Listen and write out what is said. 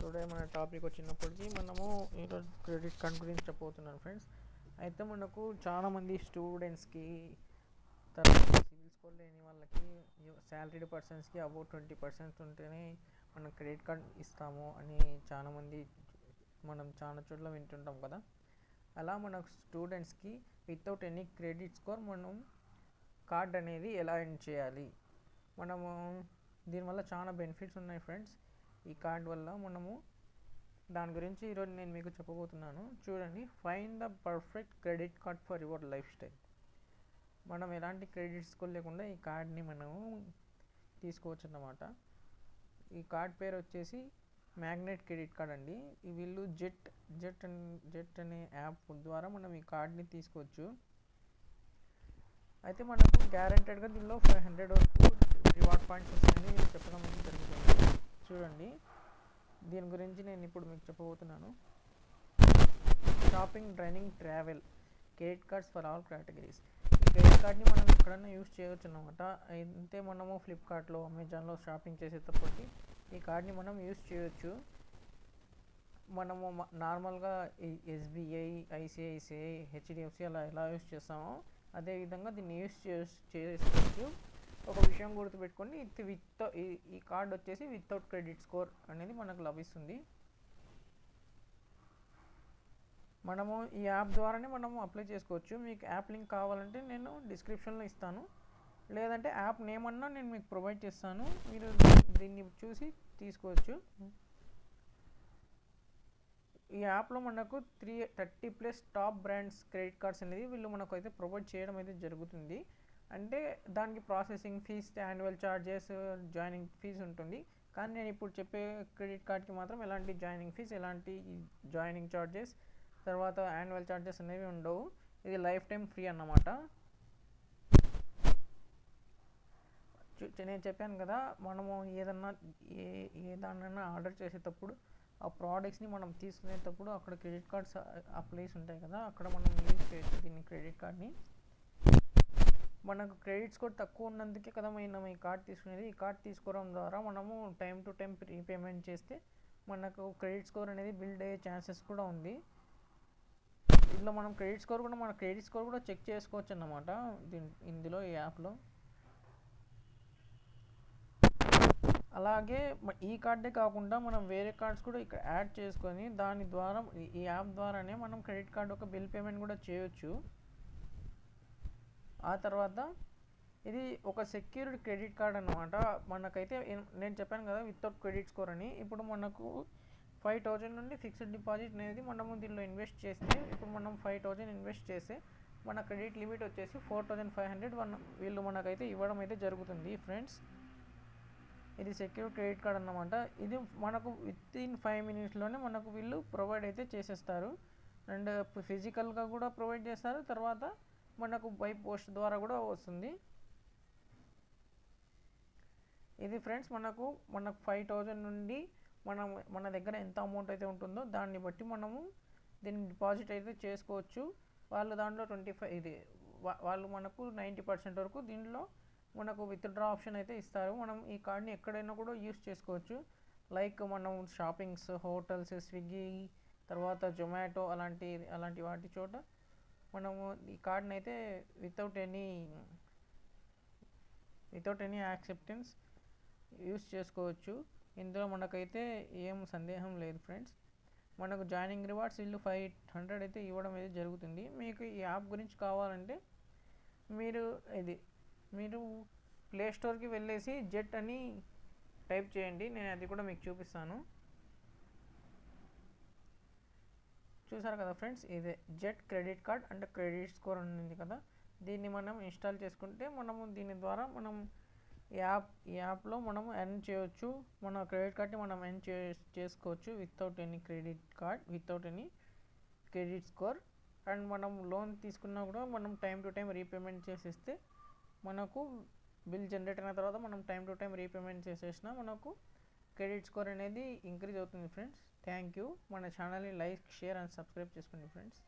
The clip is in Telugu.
టుడే మన టాపిక్ వచ్చినప్పటికీ మనము ఈరోజు క్రెడిట్ కార్డ్ గురించి చెప్పబోతున్నాను ఫ్రెండ్స్. అయితే మనకు చాలామంది స్టూడెంట్స్కి, తర్వాత సివిల్ స్కోర్ లేని వాళ్ళకి, శాలరీడ్ పర్సన్స్కి అబౌట్ 20% ఉంటేనే మనం క్రెడిట్ కార్డ్ ఇస్తాము అని చాలామంది మనం చాలా చోట్ల వింటుంటాం కదా. అలా మన స్టూడెంట్స్కి వితౌట్ ఎనీ క్రెడిట్ స్కోర్ మనం కార్డ్ అనేది ఎలా ఎండ్ చేయాలి, మనము దీనివల్ల చాలా బెనిఫిట్స్ ఉన్నాయి ఫ్రెండ్స్. ఈ కార్డ్ వల్ల మనము దాని గురించి ఈరోజు నేను మీకు చెప్పబోతున్నాను. చూడండి, find the perfect credit card for your life style. మనం ఎలాంటి క్రెడిట్ స్కోర్ లేకుండా ఈ కార్డ్ని మనము తీసుకోవచ్చు అన్నమాట. ఈ కార్డ్ పేరు వచ్చేసి మ్యాగ్నెట్ క్రెడిట్ కార్డ్ అండి. వీళ్ళు జెట్ అనే యాప్ ద్వారా మనం ఈ కార్డ్ని తీసుకోవచ్చు. అయితే మనకు గ్యారెంటెడ్గా దీనిలో 500 వరకు రివార్డ్ పాయింట్స్ వస్తాయని చెప్పడం జరుగుతుంది. చూడండి, దీని గురించి నేను ఇప్పుడు మీకు చెప్పబోతున్నాను. Shopping, dining, travel credit cards for all categories. ఈ క్రెడిట్ కార్డ్ని మనం ఎక్కడైనా యూజ్ చేయవచ్చు అన్నమాట. అయితే మనము ఫ్లిప్కార్ట్లో, అమెజాన్లో షాపింగ్ చేసేటప్పటికి ఈ కార్డ్ని మనం యూజ్ చేయవచ్చు. మనము నార్మల్గా ఎస్బీఐ, ఐసిఐసిఐ, హెచ్డిఎఫ్సి అలా ఎలా యూజ్ చేస్తామో అదేవిధంగా దీన్ని యూజ్ చేసుకోవచ్చు. ఒక విషయం గుర్తుపెట్టుకోండి, ఈ కార్డ్ వచ్చేసి వితౌట్ క్రెడిట్ స్కోర్ అనేది మనకు లభిస్తుంది. మనము ఈ యాప్ ద్వారానే మనము అప్లై చేసుకోవచ్చు. మీకు యాప్ లింక్ కావాలంటే నేను డిస్క్రిప్షన్లో ఇస్తాను, లేదంటే యాప్ నేమ్ అన్నా నేను మీకు ప్రొవైడ్ చేస్తాను. మీరు దీన్ని చూసి తీసుకోవచ్చు. ఈ యాప్లో మనకు 30+ టాప్ బ్రాండ్స్ క్రెడిట్ కార్డ్స్ అనేది వీళ్ళు మనకు అయితే ప్రొవైడ్ చేయడం అయితే జరుగుతుంది. అంటే దానికి processing fees, annual charges, joining fees ఉంటుంది. కానీ నేను ఇప్పుడు చెప్పే క్రెడిట్ కార్డ్కి మాత్రం ఎలాంటి జాయినింగ్ ఫీజ్, ఎలాంటి జాయినింగ్ ఛార్జెస్, తర్వాత యాన్యువల్ ఛార్జెస్ అనేవి ఉండవు. ఇది లైఫ్ టైం ఫ్రీ అన్నమాట. నేను చెప్పాను కదా, మనము ఏదన్నా ఆర్డర్ చేసేటప్పుడు ఆ ప్రోడక్ట్స్ని మనం తీసుకునేటప్పుడు అక్కడ క్రెడిట్ కార్డ్స్ అప్లైస్ ఉంటాయి కదా, అక్కడ మనం యూజ్ చేయొచ్చు దీన్ని క్రెడిట్ కార్డ్ని. మనకు క్రెడిట్ స్కోర్ తక్కువ ఉన్నందుకే కదా మనం ఈ కార్డ్ తీసుకునేది. ఈ కార్డ్ తీసుకోవడం ద్వారా మనము టైం టు టైం రీపేమెంట్ చేస్తే మనకు క్రెడిట్ స్కోర్ అనేది బిల్డ్ అయ్యే ఛాన్సెస్ కూడా ఉంది. ఇందులో మన క్రెడిట్ స్కోర్ కూడా చెక్ చేసుకోవచ్చు అన్నమాట ఇందులో, ఈ యాప్లో. అలాగే ఈ కార్డే కాకుండా మనం వేరే కార్డ్స్ కూడా ఇక్కడ యాడ్ చేసుకొని దాని ద్వారా, ఈ యాప్ ద్వారానే మనం క్రెడిట్ కార్డ్ ఒక బిల్ పేమెంట్ కూడా చేయొచ్చు. ఆ తర్వాత ఇది ఒక సెక్యూర్డ్ క్రెడిట్ కార్డ్ అన్నమాట. మనకైతే నేను చెప్పాను కదా వితౌట్ క్రెడిట్ స్కోర్ అని. ఇప్పుడు మనకు 5,000 నుండి ఫిక్స్డ్ డిపాజిట్ అనేది మనము దీనిలో ఇన్వెస్ట్ చేస్తే, ఇప్పుడు మనం 5,000 ఇన్వెస్ట్ చేస్తే మన క్రెడిట్ లిమిట్ వచ్చేసి 4,500 వీళ్ళు మనకైతే ఇవ్వడం అయితే జరుగుతుంది ఫ్రెండ్స్. ఇది సెక్యూర్ క్రెడిట్ కార్డ్ అన్నమాట. ఇది మనకు వితిన్ 5 minutesలోనే మనకు వీళ్ళు ప్రొవైడ్ అయితే చేసేస్తారు. అండ్ ఫిజికల్గా కూడా ప్రొవైడ్ చేస్తారు, తర్వాత మనకు బై పోస్ట్ ద్వారా కూడా వస్తుంది. ఇది ఫ్రెండ్స్, మనకు 5,000 నుండి మన దగ్గర ఎంత అమౌంట్ అయితే ఉంటుందో దాన్ని బట్టి మనము దీన్ని డిపాజిట్ అయితే చేసుకోవచ్చు. వాళ్ళు దాంట్లో వాళ్ళు మనకు 90% వరకు దీంట్లో మనకు విత్డ్రా ఆప్షన్ అయితే ఇస్తారు. మనం ఈ కార్డ్ని ఎక్కడైనా కూడా యూస్ చేసుకోవచ్చు. లైక్ మనం షాపింగ్స్, హోటల్స్, స్విగ్గీ, తర్వాత జొమాటో అలాంటి వాటి చోట మనము ఈ కార్డ్ని అయితే వితౌట్ ఎనీ యాక్సెప్టెన్స్ యూస్ చేసుకోవచ్చు. ఇందులో మనకైతే ఏం సందేహం లేదు ఫ్రెండ్స్. మనకు జాయినింగ్ రివార్డ్స్ వీళ్ళు 500 అయితే ఇవ్వడం అయితే జరుగుతుంది. మీకు ఈ యాప్ గురించి కావాలంటే మీరు ప్లే స్టోర్కి వెళ్ళేసి జెట్ అని టైప్ చేయండి, నేను అది కూడా మీకు చూపిస్తాను. చూసారు కదా ఫ్రెండ్స్, ఇదే జెట్ క్రెడిట్ కార్డ్ అంటే క్రెడిట్ స్కోర్ ఉంది కదా, దీన్ని మనం ఇన్స్టాల్ చేసుకుంటే మనము దీని ద్వారా మనం ఈ యాప్లో మనము ఎర్న్ చేయవచ్చు. మన క్రెడిట్ కార్డ్ని మనం ఎర్న్ చేసుకోవచ్చు without any credit score. And మనం లోన్ తీసుకున్నా కూడా మనం టైం టు టైం రీపేమెంట్ చేసేస్తే మనకు బిల్ జనరేట్ అయిన తర్వాత మనం టైం టు టైం రీపేమెంట్ చేసేసినా మనకు క్రెడిట్ స్కోర్ అనేది ఇంక్రీజ్ అవుతుంది ఫ్రెండ్స్. Thank you. మన ఛానల్ని లైక్, షేర్ అండ్ సబ్స్క్రైబ్ చేసుకోండి ఫ్రెండ్స్.